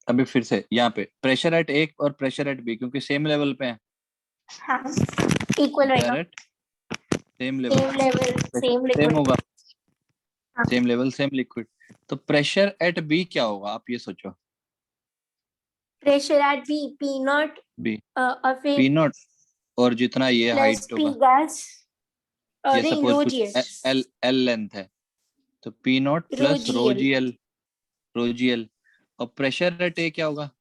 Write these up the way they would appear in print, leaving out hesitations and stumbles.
अभी फिर से यहाँ पे प्रेशर एट ए और प्रेशर एट बी क्योंकि सेम लेवल पे है, हाँ इक्वल रहेगा, same level same same liquid. होगा, हाँ। Same level same liquid. तो प्रेशर एट बी क्या होगा आप ये सोचो। Pressure at B P naught B और फिर पी नॉट, और जितना ये प्लस हाइट पी होगा, गैस और ये सपोज रो कुछ G L, L L length है, तो पी नॉट रो प्लस जी एल, रो जी एल। और प्रेशर एट ए क्या होगा, वो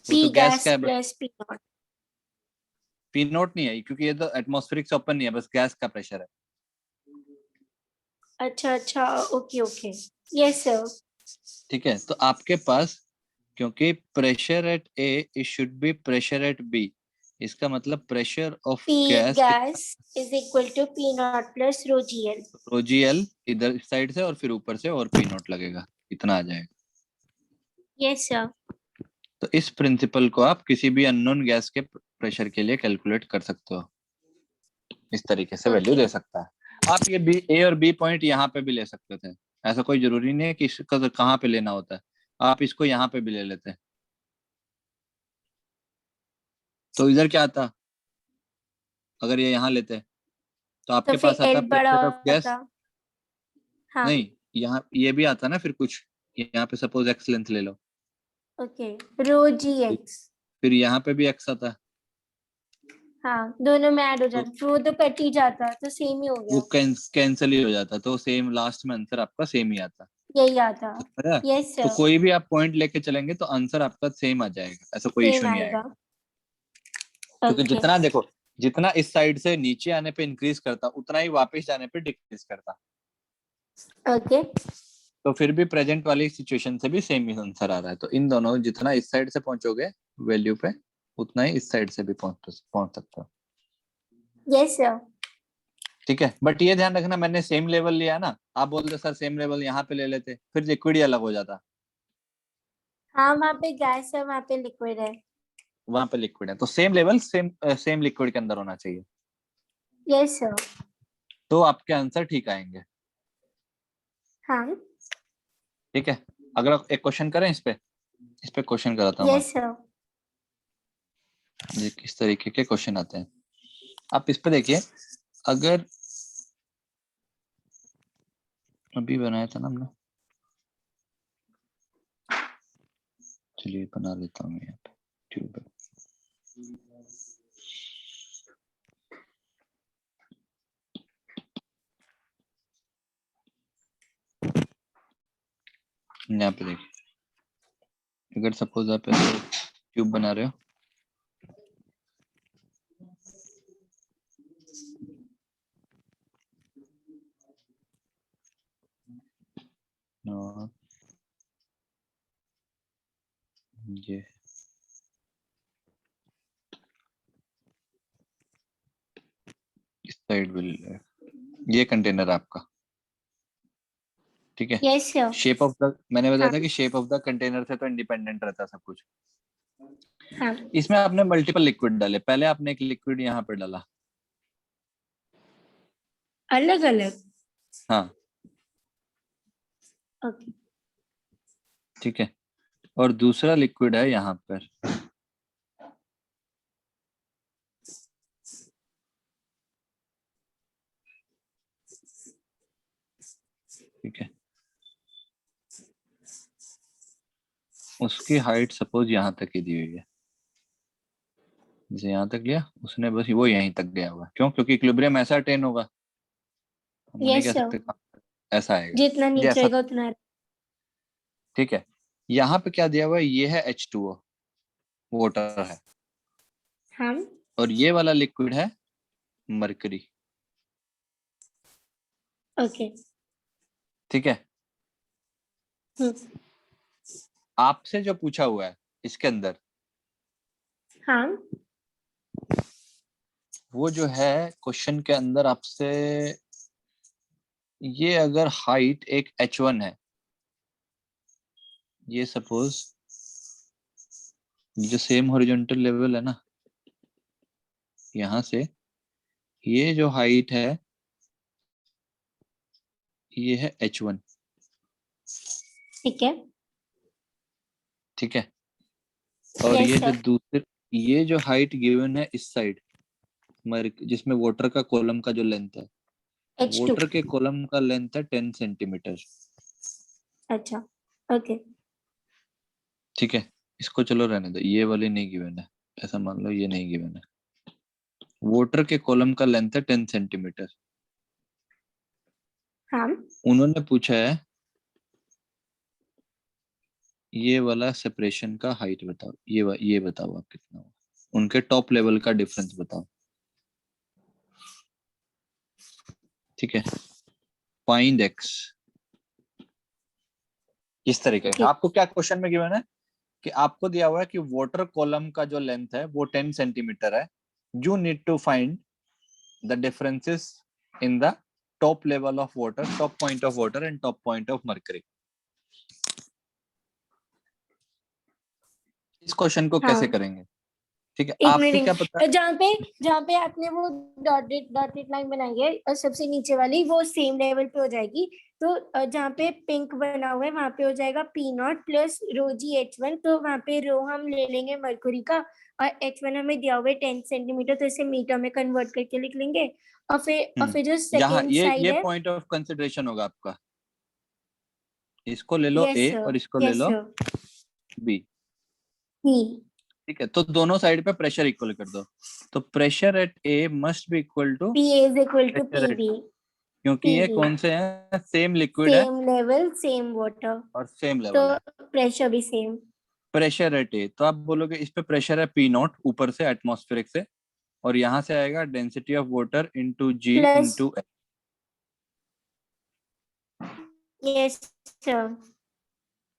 पी तो गैस गैस का है, but plus P not. P not नहीं है क्योंकि ये तो एटमॉस्फेरिक से ओपन नहीं है, बस गैस का प्रेशर है। अच्छा अच्छा, ओके ओके, यस सर। ठीक है, तो आपके पास, क्योंकि pressure at A it should be pressure at B, इसका मतलब pressure of P gas gas is equal to P naught plus rho G L. Rho G L, इधर साइड से और फिर ऊपर से और पी नॉट लगेगा, इतना आ जाएगा। Yes sir. तो इस प्रिंसिपल को आप किसी भी अननोन गैस के प्रेशर के लिए कैलकुलेट कर सकते हो, इस तरीके से वैल्यू ओके दे सकता है। आप ये बी ए और बी पॉइंट यहाँ पे भी ले सकते थे, ऐसा कोई जरूरी नहीं है कि इसका तो कहाँ पे लेना होता है, आप इसको यहाँ पे भी ले लेते। तो इधर क्या आता, अगर ये यहाँ लेते तो तो आपके पास फिर आता एल बड़ा प्रेशर ऑफ गैस। होता। हाँ नहीं, यहाँ ये भी आता ना फिर कुछ, यहाँ पे सपोज एक्स लेंथ ले लो, ओके, रो जी एक्स। फिर यहाँ पे भी एक्स आता है, हाँ दोनों में ऐड हो तो जाता, फिर वो तो कट ही जाता, तो सेम ही हो वो गया। कैंसिल ही हो जाता, तो सेम लास्ट में आंसर आपका सेम ही आता। यही आता। समझा? यस तो सर, कोई भी आप पॉइंट लेके चलेंगे तो आंसर आपका सेम आ जाएगा, ऐसा कोई सेम इशू नहीं आएगा। आएगा। क्योंकि ओके जितना देखो, जितना इस साइड से नीचे आने पे इंक्रीज करता उतना ही वापस जाने पे डिक्रीज करता, ओके तो फिर भी प्रेजेंट वाली सिचुएशन से भी सेम ही आंसर आ रहा है। तो इन दोनों जितना इस साइड से पहुंचोगे वैल्यू पे, उतना ही इस साइड से भी पहुंच सकते हो। Yes sir. ठीक है, बट ये ध्यान रखना मैंने सेम लेवल लिया ना, आप बोलते सर सेम लेवल यहाँ पे ले लेते, फिर लिक्विड ही अलग हो जाता। हाँ वहाँ पे गैस है, वहाँ पे लिक्विड है। वहां पे लिक्विड है, तो सेम लेवल सेम लिक्विड के अंदर होना चाहिए, यस सर। तो आपके आंसर ठीक आएंगे। हाँ ठीक है, अगला एक क्वेश्चन करें इस पे क्वेश्चन कराता हूँ मैं। Yes sir. ये किस तरीके के क्वेश्चन आते हैं, आप इस पे देखिए। अगर अभी बनाया था ना हमने, चलिए बना लेता हूँ यहाँ पे ट्यूब। यहाँ पे देखिए, अगर सपोज आप ऐसे ट्यूब बना रहे हो, और ये इस साइड भी ये कंटेनर आपका, ठीक है। Yes sir. Shape of the, मैंने बताया हाँ था कि शेप ऑफ द कंटेनर से तो इंडिपेंडेंट रहता है सब कुछ। हाँ इसमें आपने मल्टीपल लिक्विड डाले, पहले आपने एक लिक्विड यहाँ पे डाला, अलग अलग। हाँ ओके ठीक है, और दूसरा लिक्विड है यहाँ पर, ठीक है। उसकी हाइट सपोज यहाँ तक ही दी हुई है, जैसे यहाँ तक लिया उसने, बस वो यहीं तक गया हुआ है। क्यों? क्योंकि इक्विलिब्रियम ऐसा अटेन होगा, हम नहीं यस कह सर, सकते कहाँ ऐसा आएगा, जितना नीचे जैसा। रहेगा उतना। ठीक है, यहाँ पे क्या दिया हुआ है, ये है H2O, वाटर है, हाँ और ये वाला लिक्विड है मरकरी। ओके। ठीक है, आपसे जो पूछा हुआ है इसके अंदर, हाँ वो जो है क्वेश्चन के अंदर आपसे, ये अगर हाइट एक H1 है, ये सपोज जो सेम हॉरिजॉन्टल लेवल है ना, यहाँ से ये जो हाइट है ये है H1, ठीक है। ठीक है। और Yes, ये जो sir. दूसरे, ये जो हाइट गिवन है इस साइड, जिसमें वाटर का कॉलम का जो लेंथ है, H2. वाटर के कॉलम का लेंथ है 10 सेंटीमीटर। अच्छा, okay. ठीक है, इसको चलो रहने दो, ये वाली नहीं गिवन है, ऐसा मान लो ये नहीं गिवन है। वाटर के कॉलम का लेंथ है 10 सेंटीमीटर। हाँ, उन्होंने पूछा है ये वाला सेपरेशन का हाइट बताओ, ये बताओ आप कितना होगा, उनके टॉप लेवल का डिफरेंस बताओ। ठीक है, फाइंड एक्स, इस तरीके okay. आपको क्या क्वेश्चन में गिवन है कि आपको दिया हुआ है कि वाटर कॉलम का जो लेंथ है वो 10 सेंटीमीटर है, you need to find the differences in the top level of water, top point of water and top point of mercury. इस क्वेश्चन को कैसे हाँ, करेंगे? ठीक है, एक आपको क्या मिनट, पता, जहाँ पे आपने वो डॉटेड लाइन बनाई है और सबसे नीचे वाली वो सेम लेवल पे हो जाएगी। तो जहाँ पे पिंक बना हुआ है वहां पे हो जाएगा P0 प्लस रो जी H1। तो वहां पे रो हम ले लेंगे मरकुरी का और H1 हमें दिया हुआ है 10 सेंटीमीटर, तो इसे मीटर में कन्वर्ट करके लिख लेंगे। और फिर जो यहाँ सेकेंड साइड ये है। पॉइंट ऑफ कंसिडरेशन होगा आपका, इसको ले लो यस ए सर, और इसको ले यस लो सर। बी। P, ठीक है, तो दोनों साइड पे प्रेशर इक्वल कर दो, तो pressure at A must be equal to PA is equal to pressure at, PB, क्योंकि ये PB, कौन से हैं, सेम लिक्विड है सेम लेवल सेम वाटर, और सेम तो लेवल है। प्रेशर भी सेम। प्रेशर एट ए, तो आप बोलोगे इस पे प्रेशर है पी नॉट ऊपर से एटमॉस्फेरिक से, और यहाँ से आएगा density of water into G plus, into H. Yes sir.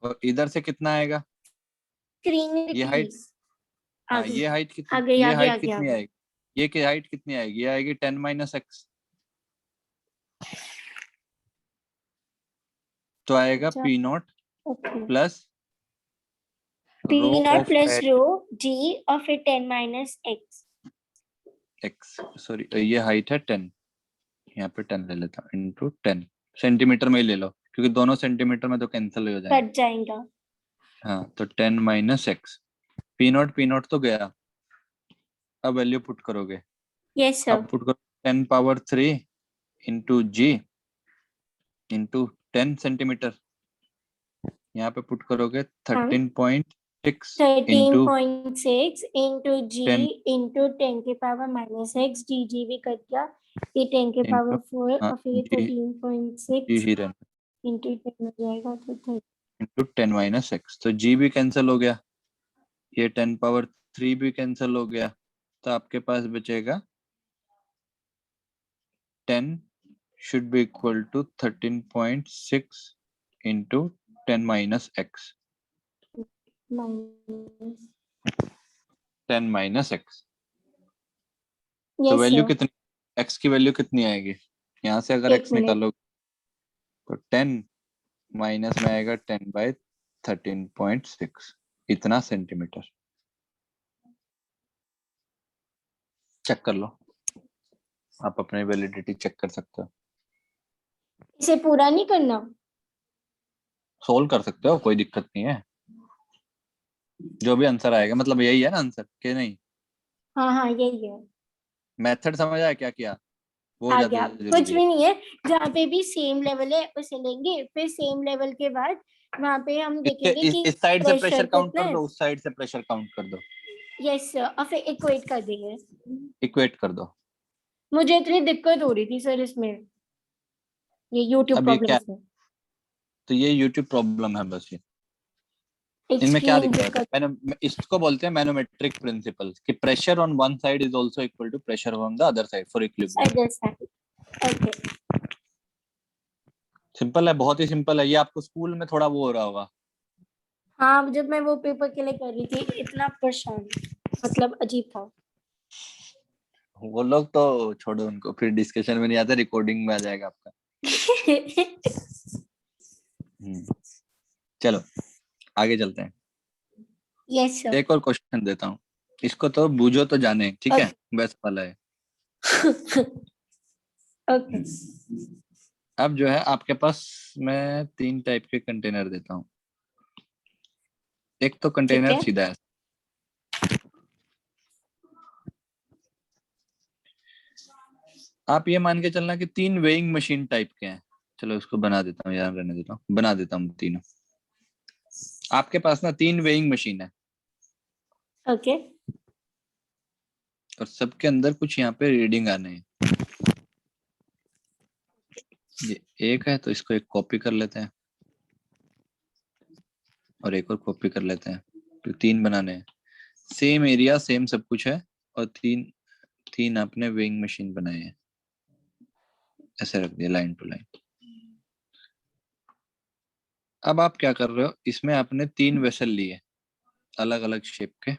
और इधर से कितना आएगा, स्क्रीन में ये हाइट, प्लीज। हाँ आगे, ये हाइट कितनी, आगे, ये आगे, हाइट आगे, कितनी आगे। आएगी, ये की हाइट कितनी आएगी, ये आएगी 10 माइनस एक्स, तो आएगा अच्छा, p naught okay. Plus p rho naught of plus h rho g और फिर 10 माइनस एक्स। एक्स, सॉरी ये हाइट है 10, यहाँ पे 10 ले लेता हूँ इंटू 10, सेंटीमीटर में ही ले लो क्योंकि दोनों सेंटीमीटर में तो कैंसिल हो जाएंगे। कट जाएगा। हाँ, तो 10 माइनस एक्स, पी नॉट तो गया, अब वैल्यू पुट करोगे, यस सर। अब पुट करो 10 पावर 3 इंटू जी इंटू 10 सेंटीमीटर, यहाँ पे पुट करोगे हाँ, 13.6 इंटू 13.6 इंटू जी 10 इंटू 10 के power minus x, D G भी कट गया, ये 10 के इंटू, पावर 4 हाँ और फिर ये जी, जी 13.6 ही रहना इंटू 10 हो जाएगा तो 30। इंटू 10 माइनस एक्स, तो जी भी कैंसिल हो गया, ये 10 पावर 3 भी कैंसिल हो गया, तो आपके पास बचेगा 10 should be equal to 13.6 into 10 minus x, minus, 10 minus x, तो यस वैल्यू सर। कितनी, x की वैल्यू कितनी आएगी, यहाँ से अगर एक x मिनट, निकालो तो 10 माइनस में आएगा 10 बाई 13.6, इतना सेंटीमीटर। चेक कर लो, आप अपनी वैलिडिटी चेक कर सकते हो, इसे पूरा नहीं करना। सोल्व कर सकते हो, कोई दिक्कत नहीं है, जो भी आंसर आएगा, मतलब यही है ना आंसर के नहीं, हाँ हाँ यही है। मेथड समझ आया क्या किया, वो आ ज्यादा गया, कुछ जरूरी है। भी नहीं है। जहाँ पे भी सेम लेवल है उसे लेंगे, फिर सेम लेवल के बाद वहां पे हम देखेंगे कि इस साइड से प्रेशर प्रेशर काउंट कितना कर है। दो, उस साइड से प्रेशर काउंट कर दो, यस सर, और फिर इक्वेट कर देंगे। इक्वेट कर दो। मुझे इतनी दिक्कत हो रही थी सर इसमें, ये यूट्यूब अब ये क्या, प्रॉब्लम्स में। तो ये यूट्यूब प्रॉब्लम है बस, ये इनमें क्या एक्सट्रीम लिखा होता दिक्कत। है, इसको बोलते हैं मैनोमेट्रिक प्रिंसिपल, कि pressure on one side is also equal to pressure on the other side for equilibrium. Okay. Simple है, बहुत ही सिंपल है, ये आपको स्कूल में थोड़ा वो हो रहा होगा। हाँ, जब मैं वो पेपर के लिए कर रही थी इतना परेशान, मतलब अजीब था। वो लोग तो छोड़ो उनको, फिर डिस्कशन में नहीं आते, रिकॉर्डिंग में आ जाएगा आपका। चलो आगे चलते हैं, यस सर। एक और क्वेश्चन देता हूँ, इसको तो बूझो तो जाने, ठीक है, वैसा वाला है। ओके। अब जो है आपके पास मैं 3 टाइप के कंटेनर देता हूँ, एक तो ठीक कंटेनर है। सीधा है, आप ये मान के चलना कि 3 वेइंग मशीन टाइप के हैं। चलो इसको बना देता हूँ, यार रहने देता हूँ, बना देता हूँ तीनों। आपके पास ना 3 वेइंग मशीन है ओके। और सबके अंदर कुछ यहाँ पे रीडिंग आने हैं। ये एक है तो इसको एक कॉपी कर लेते हैं और एक और कॉपी कर लेते हैं, तो 3 बनाने हैं। सेम एरिया सेम सब कुछ है और 3 आपने वेइंग मशीन बनाए हैं, ऐसे रख दिया लाइन टू लाइन। अब आप क्या कर रहे हो, इसमें आपने 3 वेसल लिए अलग अलग शेप के।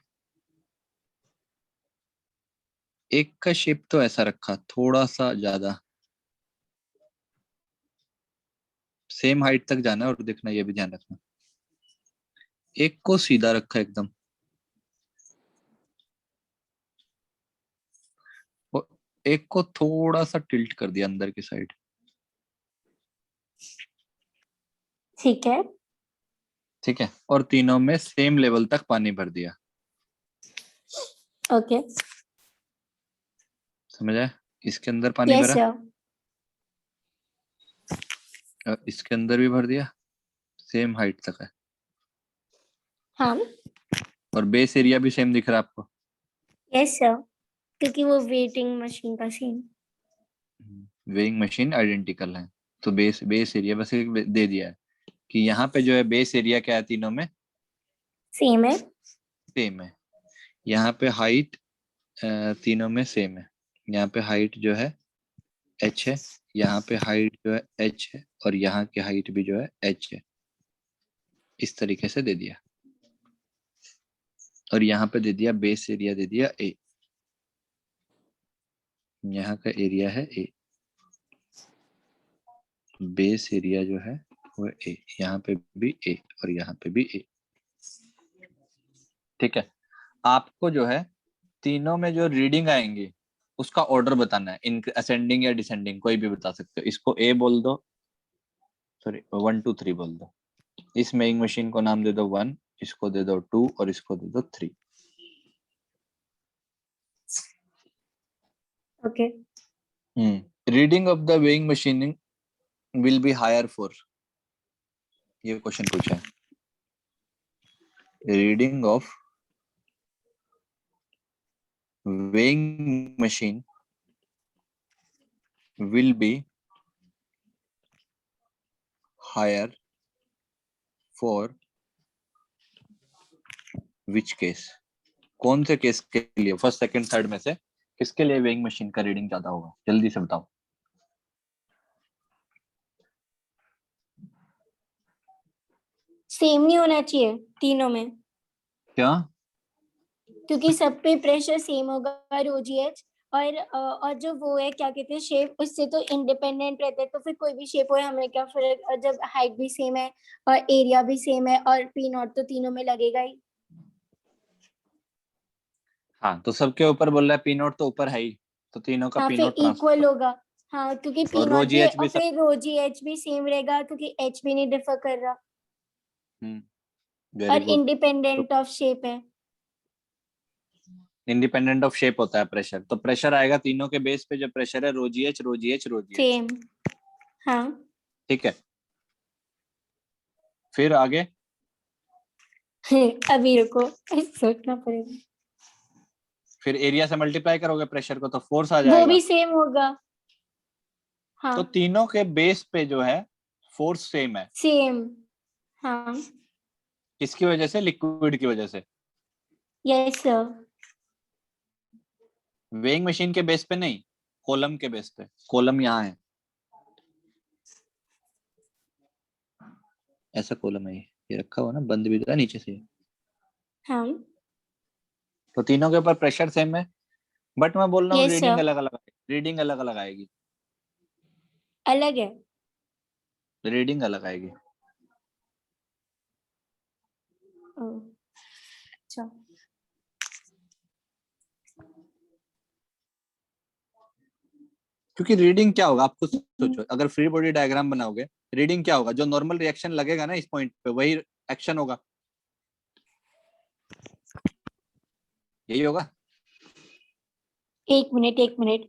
एक का शेप तो ऐसा रखा, थोड़ा सा ज्यादा, सेम हाइट तक जाना है और देखना, ये भी ध्यान रखना। एक को सीधा रखा एकदम, और एक को थोड़ा सा टिल्ट कर दिया अंदर की साइड। ठीक है। ठीक है, और तीनों में सेम लेवल तक पानी भर दिया। ओके। समझ आया? इसके अंदर पानी यस भरा सर। और इसके अंदर भी भर दिया, सेम हाइट तक है। हाँ। और बेस एरिया भी सेम दिख रहा है आपको? यस सर, क्योंकि वो वेटिंग मशीन का सेम। वेइंग मशीन आइडेंटिकल है, तो बेस बेस एरिया बस एक दे दिया है कि यहाँ पे जो है बेस एरिया क्या है, तीनों में सेम है। सेम है। यहाँ पे हाइट तीनों में सेम है। यहाँ पे हाइट जो है h है, यहाँ पे हाइट जो है h है, और यहाँ की हाइट भी जो है h है। इस तरीके से दे दिया, और यहाँ पे दे दिया बेस एरिया, दे दिया a। यहाँ का एरिया है a, बेस एरिया जो है वो a, यहाँ पे भी a और यहाँ पे भी a। ठीक है, आपको जो है तीनों में जो रीडिंग आएंगी उसका ऑर्डर बताना है, इन असेंडिंग या डिसेंडिंग कोई भी बता सकते हो। इसको ए बोल दो, सॉरी 1 2 3 बोल दो। इस मेइंग मशीन को नाम दे दो 1, इसको दे दो 2 और इसको दे दो 3। Okay. Reading of the weighing machine will be higher for, ये क्वेश्चन पूछा है। Reading of weighing machine will be higher for which case? कौन से केस के लिए, फर्स्ट सेकंड थर्ड में से किसके लिए वेइंग मशीन का रीडिंग ज्यादा होगा? जल्दी से बताओ। सेम नहीं होना चाहिए तीनों में, क्या? क्योंकि सब पे प्रेशर सेम होगा रोजीएच। और जो वो है क्या कहते हैं शेप, उससे तो इंडिपेंडेंट रहते हैं, तो फिर कोई भी शेप हो हमें क्या फर्क, और जब हाइट भी सेम है और एरिया भी सेम है और पी नॉट तो तीनों में लगेगा ही। हाँ, तो सबके ऊपर बोल रहा है, पी नोट तो ऊपर है ही, तो तीनों का हाँ पी फिर नोट ट्रांसफर। इक्वल होगा। हाँ क्योंकि पी और रो नॉट जी भी है एच और भी सब। फिर रोजी एच भी सेम रहेगा क्योंकि एच भी नहीं डिफर कर रहा वेरी और गुड। इंडिपेंडेंट ऑफ शेप है। इंडिपेंडेंट ऑफ शेप होता है प्रेशर, तो प्रेशर आएगा तीनों के बेस पे, जो प्रेशर है रो जी एच रो जी एच रो जी एच। सेम। हाँ। ठीक है, फिर आगे अभी रुको, सोचना पड़ेगा। फिर एरिया से मल्टीप्लाई करोगे प्रेशर को तो फोर्स आ वो जाएगा। भी सेम होगा। तो हाँ तीनों के बेस पे जो है फोर्स सेम है। सेम। हाँ। किसकी वजह से? लिक्विड की वजह से। Yes sir. वेइंग मशीन के बेस पे नहीं, कॉलम के बेस पे। कॉलम यहाँ है, ऐसा कॉलम है ये रखा हुआ ना, बंद भी तो है नीचे से। हाँ। तो तीनों के ऊपर प्रेशर सेम है, बट मैं बोल रहा हूँ यस रीडिंग सर। अलग अलग, रीडिंग अलग अलग आएगी। अलग है। रीडिंग अलग आएगी। ओह, अच्छा। क्योंकि रीडिंग क्या होगा, आप खुद सोचो, अगर फ्री बॉडी डायग्राम बनाओगे, रीडिंग क्या होगा? जो नॉर्मल रिएक्शन लगेगा ना इस पॉइंट पे, वही एक्शन होगा। यही होगा। एक मिनट।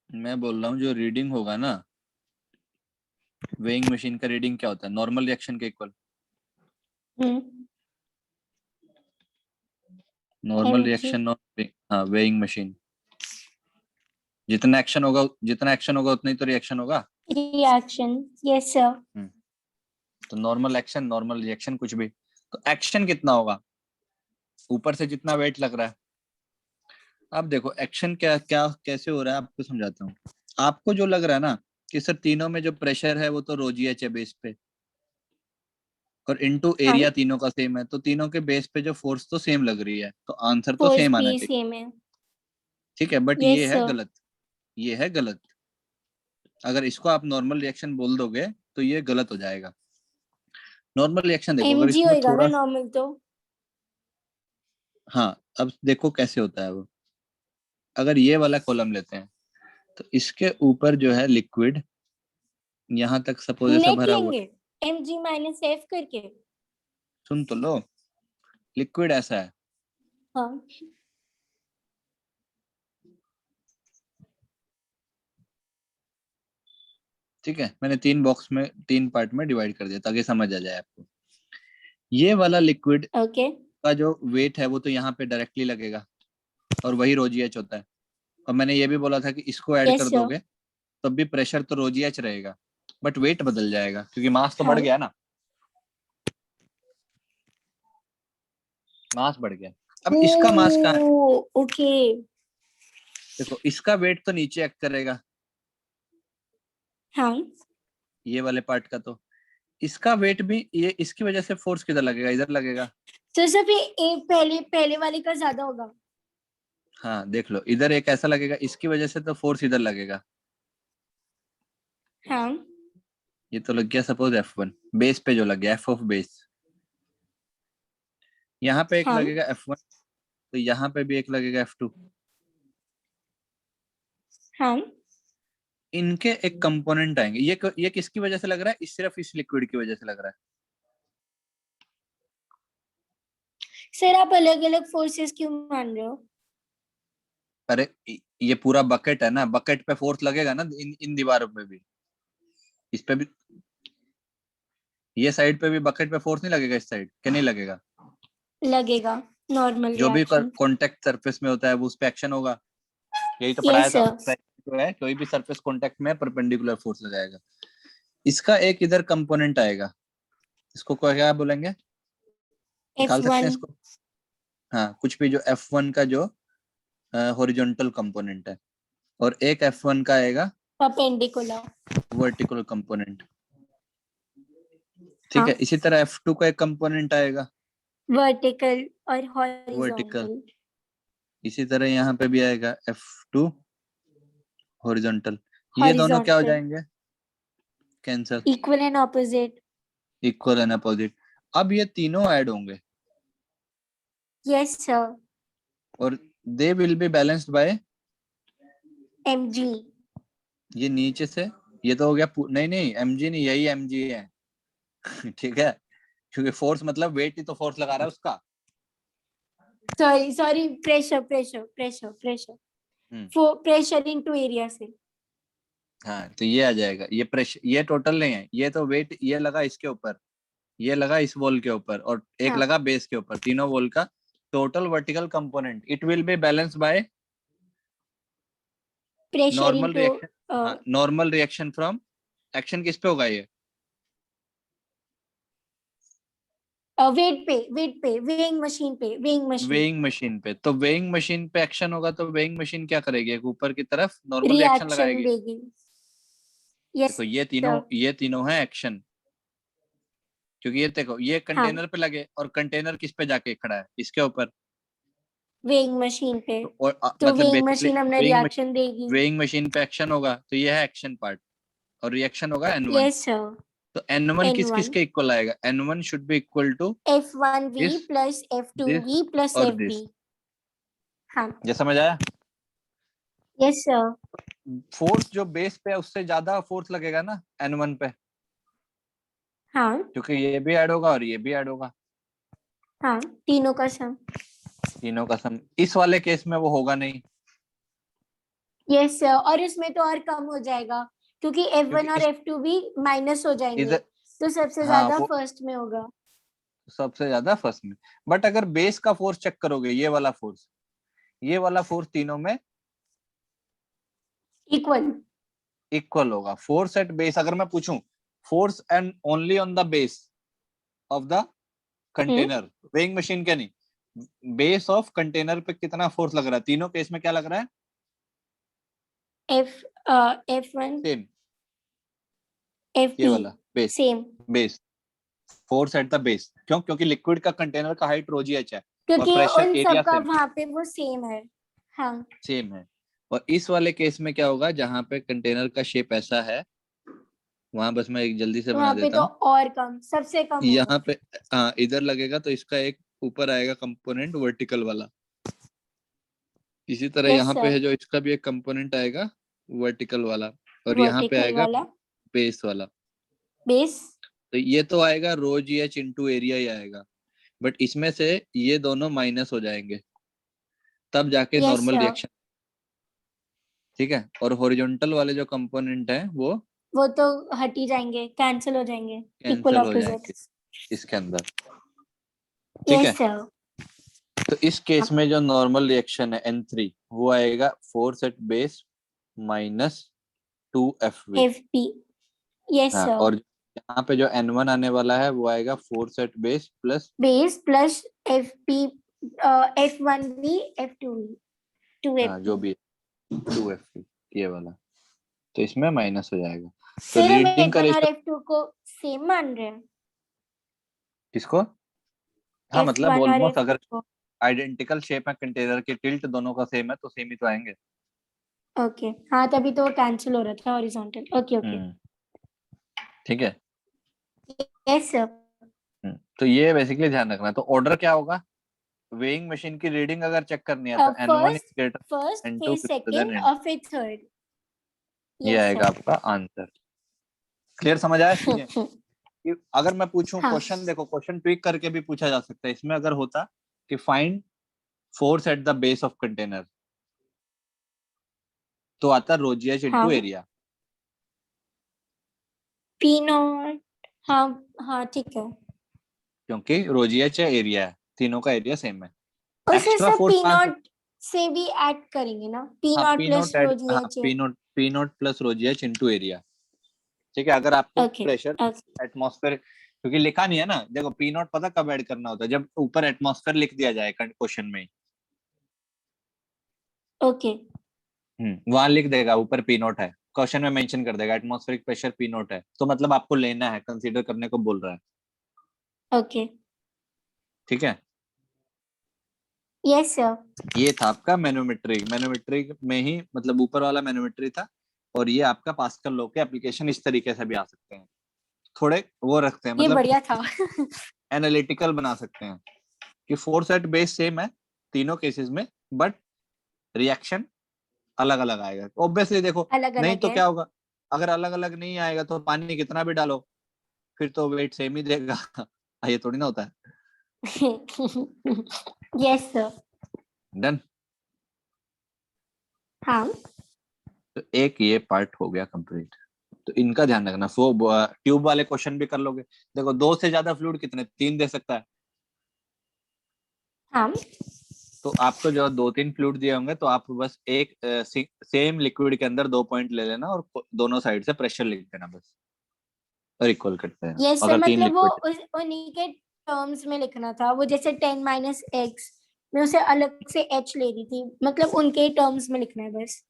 मैं बोल रहा हूँ जो रीडिंग होगा ना, वेइंग मशीन का रीडिंग क्या होता है, नॉर्मल रिएक्शन के equal. Normal mg reaction of, हाँ, वेइंग मशीन। जितना एक्शन होगा उतना ही तो रिएक्शन होगा। reaction. Yes sir. तो नॉर्मल एक्शन नॉर्मल रिएक्शन कुछ भी, तो एक्शन कितना होगा, ऊपर से जितना वेट लग रहा है। अब देखो एक्शन क्या क्या कैसे हो रहा है, आपको समझाता हूँ। आपको जो लग रहा है ना कि सर तीनों में जो प्रेशर है वो तो ρgh है बेस पे, और इनटू हाँ, एरिया तीनों का सेम है, तो तीनों के बेस पे जो फोर्स तो सेम लग रही है, तो आंसर तो force सेम आना भी चाहिए। सेम है। ठीक है, बट Yes ये है sir. गलत, ये है गलत। अगर इसको आप नॉर्मल रिएक्शन बोल दोगे तो ये गलत हो जाएगा। नॉर्मल रिएक्शन देखो, अगर mg इसमें होएगा ना थोड़ा, नॉर्मल तो। हाँ अब देखो कैसे होता है वो। अगर ये वाला कॉलम लेते हैं तो इसके ऊपर जो है लिक्विड, यहाँ तक सपोज ऐसा नेट भरा हुआ, लेंगे mg माइनस f करके। सुन तो लो, लिक्विड ऐसा है, हाँ ठीक है, मैंने तीन बॉक्स में तीन पार्ट में डिवाइड कर दिया ताकि समझ आ जाए आपको। ये वाला लिक्विड ओके। का जो वेट है वो तो यहाँ पे डायरेक्टली लगेगा, और वही ρgh होता है। और मैंने ये भी बोला था कि इसको ऐड यस कर सर। दोगे तब भी प्रेशर तो ρgh रहेगा, बट वेट बदल जाएगा क्योंकि मास तो बढ़ हाँ। गया ना, मास बढ़ गया। अब इसका मास कहाँ है, ओके। देखो इसका वेट तो नीचे एक्ट करेगा, हाँ ये वाले पार्ट का, तो इसका वेट भी, ये इसकी वजह से फोर्स किधर लगेगा, इधर लगेगा। तो सर फिर पहले पहले वाले का ज्यादा होगा। हाँ देख लो, इधर एक ऐसा लगेगा, इसकी वजह से तो फोर्स इधर लगेगा। हाँ ये तो लग गया सपोज F1, बेस पे जो लग गया F ऑफ बेस, यहाँ पे एक हाँ लगेगा F1, तो यहाँ पे भी एक लगेगा F2। हाँ। इनके एक कंपोनेंट आएंगे, ये किसकी वजह से लग रहा है, सिर्फ इस लिक्विड की वजह से लग रहा है। सर आप अलग अलग फोर्सेस क्यों मान रहे हो। अरे ये पूरा बकेट है ना, बकेट पे फोर्स लगेगा ना, इन दीवारों पे भी, इस पे भी, ये साइड पे भी बकेट पे फोर्स नहीं लगेगा, इस साइड क्या नहीं लगेगा। लगेगा नॉर्मल जो भी रिएक्शन। कॉन्टेक्ट सरफेस में होता है वो उस पे एक्शन होगा, यही तो पढ़ाया यस था। सर। जो है कोई भी सरफेस कांटेक्ट में परपेंडिकुलर फोर्स लगाएगा। इसका एक इधर कंपोनेंट आएगा, इसको क्या बोलेंगे, निकाल सकते हैं F1 इसको। हाँ, कुछ भी जो F1 का जो हॉरिजॉन्टल कंपोनेंट है, और एक F1 का आएगा परपेंडिकुलर। Vertical component. ठीक हाँ है, इसी तरह F2 का एक कंपोनेंट आएगा वर्टिकल और वर्टिकल, हॉरिजॉन्टल। इसी तरह यहाँ पे भी आएगा F2 हॉरिजॉन्टल। ये दोनों क्या हो हॉरिजॉन्टल जाएंगे, cancel, equal and opposite. Equal and opposite. अब ये तीनों ऐड होंगे यस सर। और they will be balanced bye, mg। ये नीचे से, ये तो हो गया नहीं नहीं mg नहीं, यही mg है। ठीक है, क्योंकि फोर्स मतलब वेट ही तो फोर्स लगा रहा है उसका। सॉरी प्रेशर हम्म, प्रेशर इनटू एरिया से। हाँ तो ये आ जाएगा, ये प्रेशर, ये टोटल नहीं है, ये तो वेट ये लगा इसके ऊपर, ये लगा इस वॉल के ऊपर, और एक हाँ लगा बेस के ऊपर, तीनों वॉल का total vertical component, it will be balance by pressure normal into reaction. हाँ, नॉर्मल रिएक्शन फ्रॉम, एक्शन किस पे होगा ये, वेट पे वेइंग मशीन पे वेइंग मशीन। वेइंग मशीन पे। तो वेइंग मशीन पे एक्शन होगा तो वेइंग मशीन क्या करेगी, एक ऊपर की तरफ नॉर्मल रिएक्शन रिएक्शन लगाएगी। देगी। यस देखो सर। ये तीनों है एक्शन, क्योंकि ये देखो ये हाँ कंटेनर पे लगे, और कंटेनर किस पे जाके खड़ा है, इसके ऊपर। वेइंग मशीन पे। तो, और तो मतलब वेइंग बेसिकली मशीन हमने रिएक्शन देगी। वेइंग मशीन पे एक्शन होगा तो ये है एक्शन पार्ट, और रिएक्शन होगा N1। Yes sir. तो N1 किस किस N1 के इक्वल आएगा, N1 should be equal to F1V this, plus this F2V plus और FV। दिस। हाँ ये समझ आया। Yes sir. फोर्स जो बेस पे है उससे ज्यादा फोर्स लगेगा ना N1 पे, हाँ क्योंकि ये भी ऐड होगा और ये भी ऐड होगा। हाँ तीनों का सम। तीनों का सम, इस वाले केस में वो होगा नहीं, यस सर, और इसमें तो और कम हो जाएगा क्योंकि F1 क्योंकि और F2 भी माइनस हो जाएंगे, इधर, तो सबसे हाँ ज्यादा वो फर्स्ट में होगा। सबसे ज्यादा फर्स्ट में। बट अगर बेस का फोर्स चेक करोगे, ये वाला फोर्स, ये वाला फोर्स तीनों में इक्वल। इक्वल होगा। फोर्स एट बेस, अगर मैं पूछूं force and only on the base of the container, weighing machine के नहीं, बेस ऑफ कंटेनर पे कितना फोर्स लग रहा है, तीनों केस में क्या लग रहा है, एफ F1 सेम, ये FP वाला base, same, base force at the base. क्यों? क्योंकि लिक्विड का कंटेनर का हाइट रो जी एच है और क्योंकि प्रेशर उन एरिया सब का सेम वहां पे वो सेम है। हाँ, सेम है। और इस वाले केस में क्या होगा, जहां पे कंटेनर का शेप ऐसा है, वहां बस मैं एक जल्दी से तो बना वहां पे देता तो हूँ। और कम, सबसे कम होगा। यहाँ पे हाँ इधर लगेगा तो इसका एक ऊपर आएगा कंपोनेंट वर्टिकल वाला, इसी तरह यस यहाँ पे सर, है जो इसका भी एक कंपोनेंट आएगा वर्टिकल वाला, और यहाँ पे वर्टिकल आएगा वाला बेस वाला। बेस। तो ये तो आएगा रो जी एच इंटू एरिया ही आएगा, बट इसमें से ये दोनों माइनस हो जाएंगे, तब जाके यस नॉर्मल सर, रिएक्शन। ठीक है, और हॉरिजॉन्टल वाले जो कंपोनेंट है वो वो तो हट ही जाएंगे, कैंसिल हो जाएंगे, इक्वल कैंसिल हो जाएंगे ऑपोजिट्स। इसके अंदर। ठीक यस है, सर। तो इस केस में जो नॉर्मल रिएक्शन है N3 वो आएगा force at base minus 2FV। FP। Yes हाँ, सर, और यहाँ पे जो N1 आने वाला है वो आएगा force at base plus, base plus FP, F1V F2V, two हाँ जो FP। भी है 2FV, ये वाला, तो इसमें माइनस हो जाएगा। तो फिर हम रीडिंग का F1 और रेशो F2 को सेम मान रहे हैं। किसको, हाँ मतलब F1 और ऑलमोस्ट, F2 अगर को। आइडेंटिकल शेप है कंटेनर के, टिल्ट दोनों का सेम है तो सेम ही तो आएंगे। ओके, हाँ तभी तो कैंसिल हो रहा था हॉरिजॉन्टल। Okay okay. हम्म, ठीक है। Yes sir. तो ये बेसिकली ध्यान रखना है। तो ऑर्डर क्या होगा, वेइंग मशीन की रीडिंग अगर चेक करनी है तो N1 first, is greater, first N2 फिर ग्रेटर देन सेकंड N2, और फिर थर्ड। ये यस आएगा सर। आपका आंसर। क्लियर, समझ आया चीजें? कि अगर मैं पूछूं हाँ, क्वेश्चन, देखो क्वेश्चन ट्विक करके भी पूछा जा सकता है, इसमें अगर होता कि find force at the base of container, तो आता रोजियस इनटू हाँ, एरिया। P not. हाँ हाँ, ठीक है। क्योंकि रोजियस है, एरिया है, तीनों का एरिया सेम है। उसे एक्स्ट्रा सब फोर्स पी कहां से, नॉट से भी ऐड करेंगे ना, पी हाँ नॉट पी प्लस नोट एड, रो हाँ एच है। पी नोट प्लस रोजियस इनटू एरिया। ठीक है, अगर आपको ओके प्रेशर ओके एटमॉस्फेयर, क्योंकि लिखा नहीं है ना, देखो पी नॉट पता कब ऐड करना होता है, जब ऊपर एटमॉस्फेयर लिख दिया जाए क्वेश्चन में ही। ओके वहां लिख देगा ऊपर पी नॉट है, क्वेश्चन में मेंशन कर देगा एटमॉस्फेरिक प्रेशर पी नॉट है, तो मतलब आपको लेना है, कंसीडर करने को बोल रहा है। ओके। ठीक है, यस सर। ये था आपका मैनोमेट्रिक, मैनोमेट्रिक में ही मतलब ऊपर वाला मैनोमेट्री था। और ये आपका पास्कल लॉ के एप्लीकेशन इस तरीके से भी आ सकते हैं, थोड़े वो रखते हैं, ये मतलब बढ़िया था। एनालिटिकल बना सकते हैं कि फोर्स एट बेस सेम है तीनों केसेस में, बट रिएक्शन अलग अलग आएगा। ऑब्वियसली देखो, अलग नहीं अलग तो है। क्या होगा, अगर अलग अलग नहीं आएगा तो पानी कितना भी डालो फिर तो वेट सेम ही देगा। ये थोड़ी ना होता है। Yes sir. डन। हाँ तो एक ये पार्ट हो गया कंप्लीट। तो इनका ध्यान रखना, सो ट्यूब वाले क्वेश्चन भी कर लोगे। देखो दो से ज्यादा फ्लूइड कितने, तीन दे सकता है। हाँ, तो आपको जो दो तीन फ्लूइड दिए होंगे तो आप बस एक सेम लिक्विड के अंदर 2 पॉइंट ले लेना और दोनों साइड से प्रेशर लिख देना बस, और इक्वल करते हैं यस सर, अगर तीन मतलब वो लिक्विड। उन्हीं के टर्म्स में लिखना था, वो जैसे 10 - x, मैं उसे अलग से h ले रही थी, मतलब उनके टर्म्स में लिखना है बस।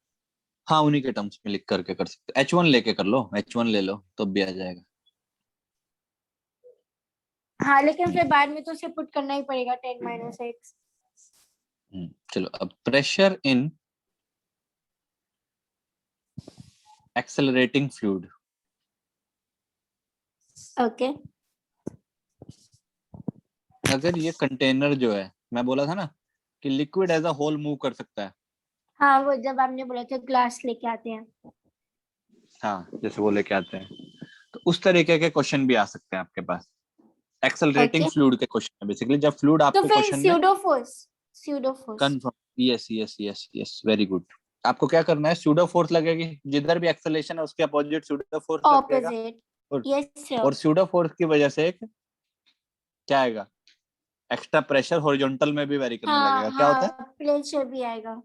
हाँ उन्हीं के टर्म्स में लिख करके कर सकते, H1 लेके कर लो, H1 ले लो तो भी आ जाएगा। हाँ, लेकिन फिर बाद में तो उसे पुट करना ही पड़ेगा 10 - x। चलो, अब pressure in accelerating fluid. Okay. अगर ये कंटेनर जो है, मैं बोला था ना कि liquid as a whole move कर सकता है, हाँ, वो जब आपने बोला था ग्लास लेके आते हैं। हाँ जैसे वो लेके आते हैं, तो उस तरीके के क्वेश्चन भी आ सकते हैं आपके पास। एक्सेलरेटिंग ओके, फ्लूइड के क्वेश्चन है बेसिकली, जब फ्लूइड तो आपको फिर क्वेश्चन में, pseudo force. Pseudo force. Confirm, yes yes yes yes, very good. आपको क्या करना है, सूडो फोर्स लगेगी, जिधर भी एक्सेलरेशन है उसके अपोजिट सूडो फोर्स लगेगा। ऑपोजिट। और यस सर। और सूडो फोर्स की वजह से एक क्या आएगा, एक्स्ट्रा प्रेशर हॉरिजॉन्टल में भी वेरी करने हाँ लगेगा। क्या होता है, हाँ, प्रेशर भी आएगा।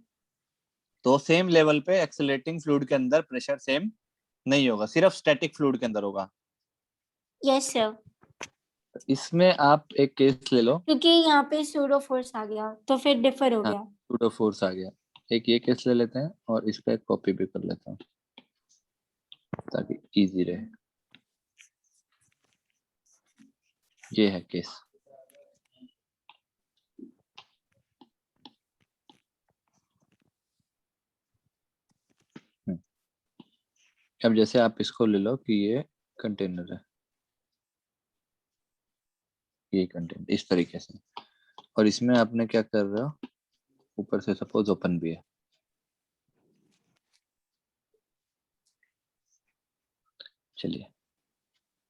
तो सेम लेवल पे एक्सेलरेटिंग फ्लूइड के अंदर प्रेशर सेम नहीं होगा, सिर्फ स्टैटिक फ्लूइड के अंदर होगा। Yes sir. इसमें आप एक केस ले लो, क्योंकि यहाँ पे सूडो फोर्स आ गया तो फिर डिफर हो हाँ गया। सूडो फोर्स आ गया। एक ये केस ले लेते हैं और इसका एक कॉपी भी कर लेता हूँ ताकि इजी रहे। ये है केस। अब जैसे आप इसको ले लो कि ये कंटेनर है, ये कंटेनर इस तरीके से, और इसमें आपने क्या कर रहे हो, ऊपर से सपोज ओपन भी है। चलिए,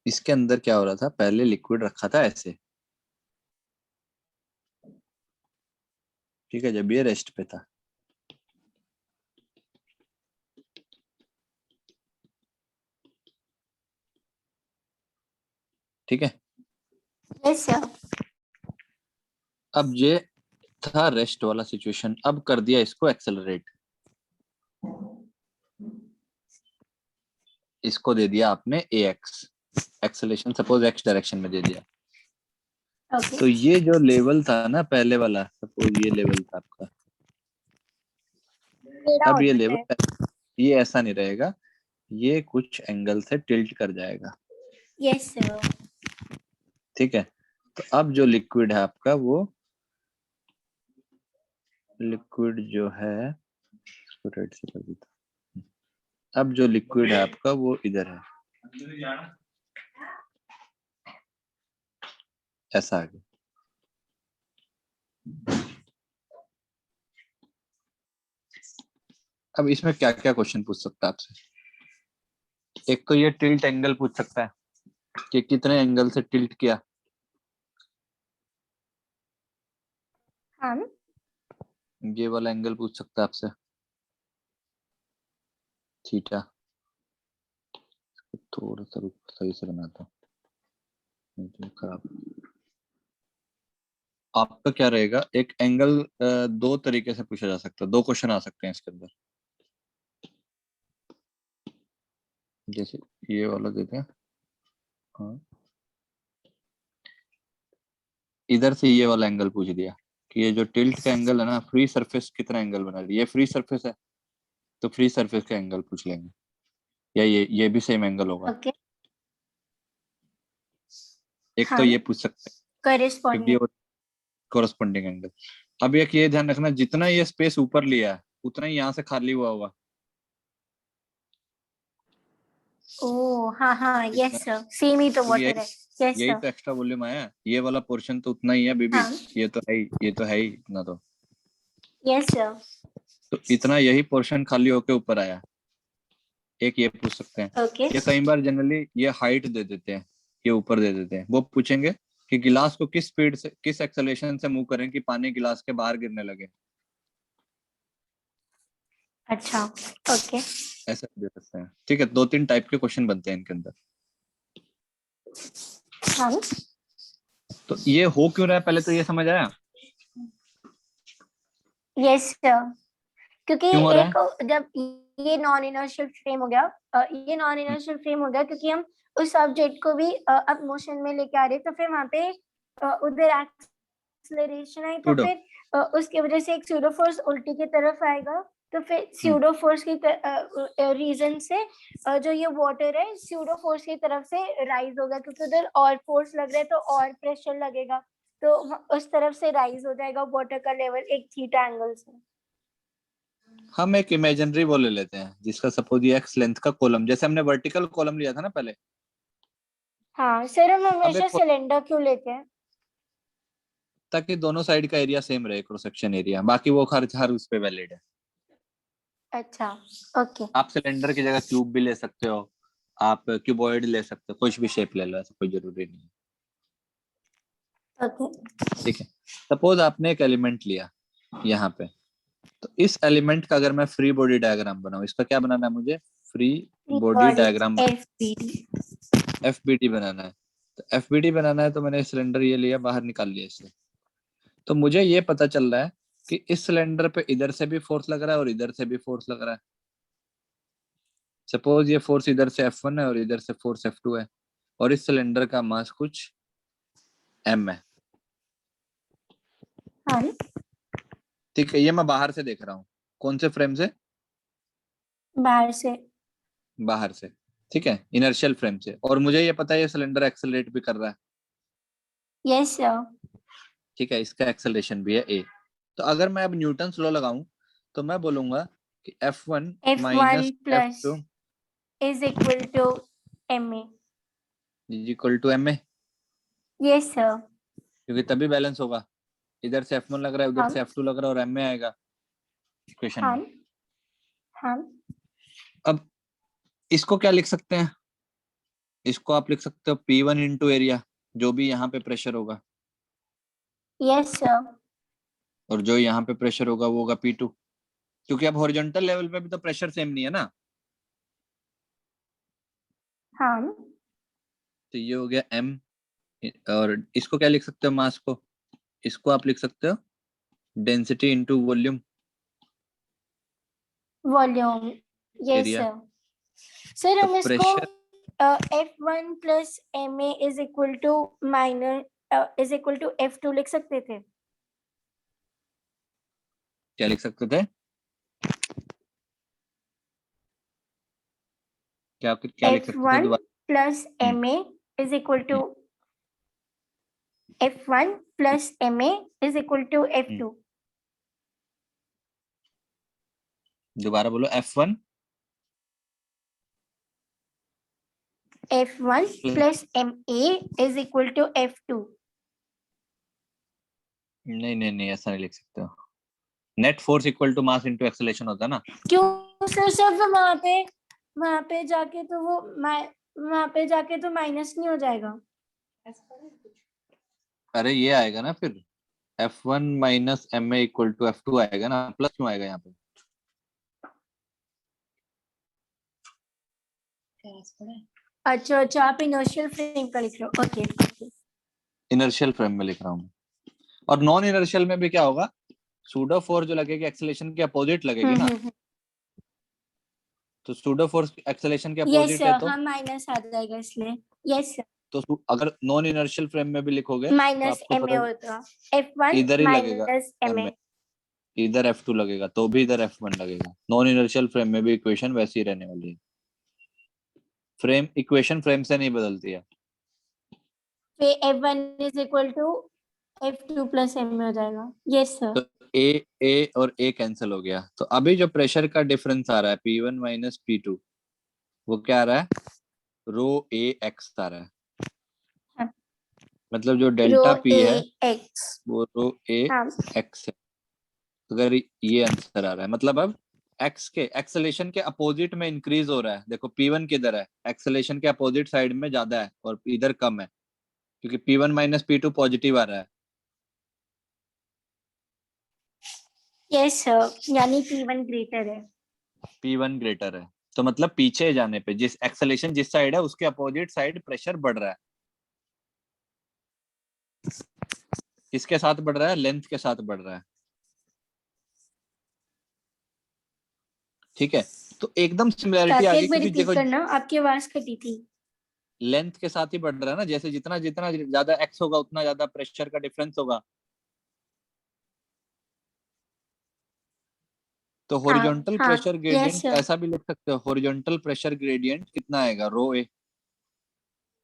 इसके अंदर क्या हो रहा था, पहले लिक्विड रखा था ऐसे, ठीक है, जब ये रेस्ट पे था, ठीक है। Yes sir. अब ये था रेस्ट वाला सिचुएशन, अब कर दिया इसको एक्सेलरेट, इसको दे दिया आपने ax, acceleration suppose x direction में दे दिया। ओके। तो ये जो लेवल था ना पहले वाला, सपोज ये लेवल था आपका, टेढ़ा अब हो ये जाता है। लेवल, ये ऐसा नहीं रहेगा, ये कुछ एंगल से टिल्ट कर जाएगा, यस सर। ठीक है। तो अब जो लिक्विड है आपका, वो लिक्विड जो है, इसको रेड से कर देता हूं। अब जो लिक्विड है आपका वो इधर है, ऐसा आ गया। अब इसमें क्या क्या क्वेश्चन पूछ सकता है आपसे, एक तो ये टिल्ट एंगल पूछ सकता है कि कितने एंगल से टिल्ट किया, हाँ। ये वाला एंगल पूछ सकता है आपसे, थीटा। थोड़ा सा सही से बनाता हूँ, खराब। आपका क्या रहेगा, एक एंगल दो तरीके से पूछा जा सकता है, दो क्वेश्चन आ सकते हैं इसके अंदर। जैसे ये वाला देते हैं, हाँ, इधर से ये वाला एंगल पूछ दिया कि ये जो टिल्ट का एंगल है ना, फ्री सरफेस कितना एंगल बना रही है, ये फ्री सरफेस है तो फ्री सरफेस का एंगल पूछ लेंगे, या ये भी सेम एंगल होगा। ओके। एक तो हाँ, ये पूछ सकते हैं कि बी करेस्पॉन्डिंग। और कोरस्पोंडिंग एंगल। अब एक ये ध्यान रखना, जितना ये स्पेस ऊपर लिया है उतना ही यहाँ से खाली हुआ होगा। ओ हाँ हाँ, इतना, यस सर, सेम ही तो क्योंकि वाटर यही है। यस यही सर। तो एक्स्ट्रा वॉल्यूम आया है, ये वाला पोर्शन तो उतना ही है बीबी, हाँ। ये तो है ही, ये तो है ही इतना यस सर। तो इतना यही पोर्शन खाली होके ऊपर आया। एक ये पूछ सकते हैं, ओके। या कई बार जनरली ये हाइट दे देते हैं, ये ऊपर दे देते हैं, वो पूछेंगे कि गिलास को किस स्पीड से, किस एक्सेलरेशन से मूव करें कि पानी गिलास के बाहर गिरने लगे, अच्छा। ओके। ऐसा दे सकते हैं, ठीक है। दो तीन टाइप के क्वेश्चन बनते हैं इनके अंदर। हाँ। तो ये हो क्यों रहा है, पहले तो ये समझ आया यस सर। क्योंकि क्यों हो रहा है। एक जब ये नॉन इनर्शियल फ्रेम हो गया, ये नॉन इनर्शियल फ्रेम हो गया क्योंकि हम उस ऑब्जेक्ट को भी अब मोशन में लेके आ रहे, तो फिर वहां पे उधर एक्सेलरेशन है, तो सूडो, फिर उसकी वजह से एक स्यूडो फोर्स उल्टी की तरफ आएगा, तो फिर स्यूडो फोर्स की रीजन से जो ये वाटर है स्यूडो फोर्स की तरफ से राइज होगा, क्योंकि उधर और फोर्स लग रहा है तो और प्रेशर लगेगा, तो उस तरफ से राइज हो जाएगा वाटर का लेवल एक थीटा एंगल से। हम एक इमेजिनरी वो ले लेते हैं जिसका सपोज ये एक्स लेंथ का कॉलम, जैसे हमने वर्टिकल कॉलम लिया था ना पहले। हाँ सर, हम अब हमेशा एक, सिलेंडर क्यों लेते हैं? ताकि दोनों साइड का एरिया सेम रहे, क्रॉस सेक्शन एरिया, बाकी वो हर उस पे वैलिड है। अच्छा। ओके। आप सिलेंडर की जगह क्यूब भी ले सकते हो, आप क्यूबॉइड ले सकते हो, कुछ भी शेप ले लो, ऐसा कोई जरूरी नहीं है, ओके। ठीक है। सपोज आपने एक एलिमेंट लिया, यहाँ पे। तो इस एलिमेंट का अगर मैं फ्री बॉडी डायग्राम बनाऊं, इसका क्या बनाना है मुझे? फ्री बॉडी डायग्राम, एफबीडी बनाना है। तो एफबीडी बनाना है तो मैंने सिलेंडर ये लिया, बाहर निकाल लिया इसे। तो मुझे ये पता चल रहा है कि इस सिलेंडर पे इधर से भी फोर्स लग रहा है और इधर से भी फोर्स लग रहा है। सपोज ये फोर्स इधर से F1 है और इधर से फोर्स F2 है, और इस सिलेंडर का मास कुछ m है। हाँ ठीक है, ये मैं बाहर से देख रहा हूँ। कौन से फ्रेम से? बाहर से। बाहर से, ठीक है, इनर्शियल फ्रेम से। और मुझे ये पता है ये सिलेंडर एक्सेलरेट भी कर रहा है। Yes sir. ठीक है, इसका एक्सेलरेशन भी है a। तो अगर मैं अब न्यूटन लॉ लगाऊं तो मैं बोलूंगा कि F1 F1 minus plus F2 is equal to ma। Is equal to ma, yes sir. क्योंकि तभी बैलेंस होगा। इधर से F1 लग रहा है, उधर हाँ से F2 लग रहा है, और ma आएगा इक्वेशन हाँ में। हाँ। अब इसको क्या लिख सकते हैं? इसको आप लिख सकते हो P1 इंटू एरिया, जो भी यहाँ पे प्रेशर होगा, यस सर। और जो यहाँ पे प्रेशर होगा वो होगा P2, क्योंकि अब हॉरिजॉन्टल लेवल पे भी तो प्रेशर सेम नहीं है ना। हाँ तो ये हो गया m। और इसको क्या लिख सकते हो मास को? इसको आप लिख सकते हो density into volume volume. Yes area. Sir. Sir तो हम इसको pressure F1 plus ma is equal to is equal to F2 लिख सकते थे। क्या लिख सकते थे? क्या लिख सकते थे F1 दोबारा? plus ma is equal to F1 plus ma is equal to F2। दोबारा बोलो। F1 F1 plus ma is equal to F2। नहीं नहीं नहीं, ऐसा नहीं लिख सकते हो। Net force equal to mass into acceleration होता है ना। क्यों सर? सब वहां पे जाके तो वो वहां पे जाके तो माइनस नहीं हो जाएगा? अरे ये आएगा ना फिर, F1 minus ma equal to F2 आएगा ना। प्लस क्यों आएगा यहाँ पे? अच्छा अच्छा, आप इनर्शियल फ्रेम का लिख रहे हो। Okay okay. इनर्शियल फ्रेम में लिख रहा हूँ। और नॉन इनर्शियल में भी क्या होगा? सूडो फोर्स जो लगेगी एक्सेलरेशन के अपोजिट लगेगी ना। तो सूडो फोर्स एक्सेलरेशन के यस अपोजिट है, सर। तो हाँ माइनस आ जाएगा इसलिए। Yes sir. अगर नॉन इनर्शियल फ्रेम में भी लिखोगे तो माइनस आपको ma पता होगा। F1 इधर ही लगेगा माइनस ma। ma, इधर F2 लगेगा तो भी इधर F1 लगेगा। नॉन इनर्शियल फ्रेम में भी इक्वेशन वैसी ही रहने वाली है। फ्रेम इक्वेशन फ्रेम से नहीं बदलती है। फिर F1 is equal to F2 plus ma हो जाएगा। Yes sir. तो ए और ए कैंसिल हो गया। तो अभी जो प्रेशर का डिफरेंस आ रहा है P1 माइनस P2, वो क्या आ रहा है? रो ए एक्स आ रहा है। हाँ। मतलब जो रो डेल्टा P ए है एक्स। वो रो ए हाँ एक्स है। तो अगर ये आंसर आ रहा है, मतलब अब एक्स के एक्सेलेरेशन के अपोजिट में इंक्रीज हो रहा है। देखो P1 किधर है? एक्सेलेरेशन के अपोजिट साइड में ज्यादा है और इधर कम है, क्योंकि P1 माइनस P2 पॉजिटिव आ रहा है। यस सर, यानी P1 ग्रेटर है। P1 ग्रेटर है, तो मतलब पीछे जाने पे जिस एक्सेलेरेशन जिस साइड है उसके अपोजिट साइड प्रेशर बढ़ रहा है। किसके साथ बढ़ रहा है? लेंथ के साथ बढ़ रहा है। ठीक है, तो एकदम सिमिलैरिटी आ काके गई, एक बार क्योंकि रिपीट देखो करना, आपकी आवाज कटी थी। लेंथ के साथ ही बढ़ रहा है ना। जैसे जितना जितना ज्यादा एक्स होगा उतना ज्यादा प्रेशर का डिफरेंस होगा। तो हाँ हॉरिजॉन्टल हाँ। Pressure yes gradient sir. ऐसा भी लिख सकते हो। हॉरिजॉन्टल प्रेशर ग्रेडियंट कितना आएगा? रो ए।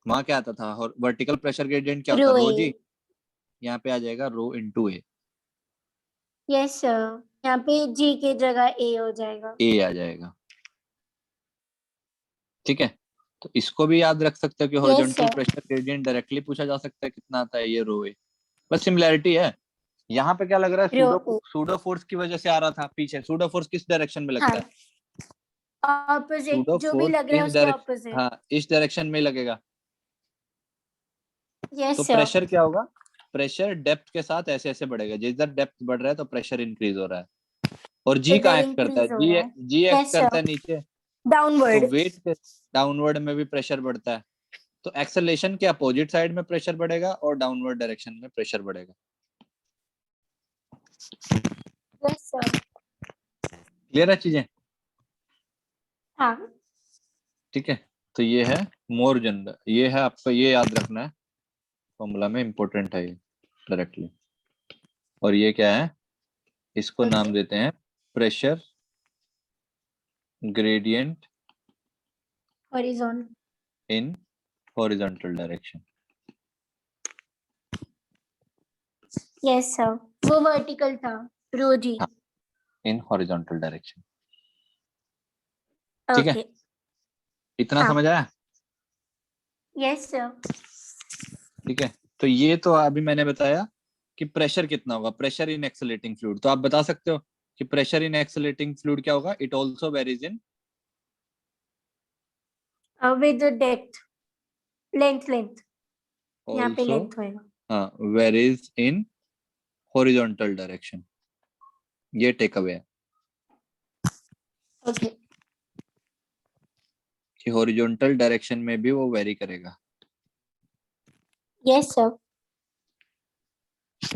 वहां क्या आता था? वर्टिकल प्रेशर ग्रेडियंट क्या रो होता? रो ए। जी। यहाँ पे आ जाएगा रो इंटू ए। यस सर, यहाँ पे जी की जगह ए हो जाएगा। ए आ जाएगा। ठीक है, तो इसको भी याद रख सकते हो कि yes horizontal sir. Pressure gradient directly पूछा जा सकता है कितना आता है, ये रो ए। बस सिमिलैरिटी है। यहाँ पे क्या लग रहा है? रो सूडो ओ। सूडो फोर्स की वजह से आ रहा था पीछे। सूडो फोर्स किस डायरेक्शन में लगता हाँ, है? ऑपोजिट सूडो जो भी फोर्स लग रहा है इस उसके डायरेक्शन, ऑपोजिट। हाँ इस डायरेक्शन में लगेगा। तो यस सर। प्रेशर क्या होगा? प्रेशर डेप्थ के साथ ऐसे ऐसे बढ़ेगा, जिधर डेप्थ बढ़ रहा है तो प्रेशर इंक्रीज हो रहा है। और जी कहाँ उधर एक्ट करता है? इंक्रीज हो रहा है। जी एक्ट यस करता सर, है नीचे, तो डाउनवर्ड। वेट के डाउनवर्ड में भी प्रेशर बढ़ता है, तो एक्सेलेरेशन के अपोजिट साइड में प्रेशर बढ़ेगा और डाउनवर्ड डायरेक्शन में प्रेशर बढ़ेगा। Yes sir. क्लियर है चीजें? हाँ ठीक है, तो ये है मोर जनरल, ये है आपका, ये याद रखना है, फॉर्मूला में इंपॉर्टेंट है ये डायरेक्टली। और ये क्या है? इसको नाम देते हैं pressure gradient horizontal. In horizontal direction. Yes sir, वो वर्टिकल था, रोजी। हाँ, इन हॉरिजॉन्टल डायरेक्शन। ठीक है, ओके। इतना हाँ। समझ आया? Yes sir. ठीक है, तो ये तो अभी मैंने बताया कि प्रेशर कितना होगा, प्रेशर इन एक्सेलेटिंग फ्लूइड। तो आप बता सकते हो कि प्रेशर इन एक्सेलेटिंग फ्लूइड क्या होगा? It also varies in with depth, length यहाँ पे ऑल्सो, लेंथ होएगा। हाँ, वेरीज इन हॉरिजॉन्टल डायरेक्शन। ये टेक अवे है ओके। कि हॉरिजॉन्टल डायरेक्शन में भी वो वेरी करेगा, यस सर,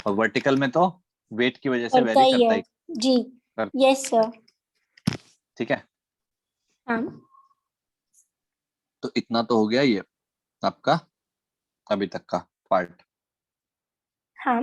और वर्टिकल में तो वेट की वजह से करता वेरी ही करता है ही जी। कर। Yes sir. ठीक है, हाँ। तो इतना तो हो गया ये आपका अभी तक का पार्ट। हाँ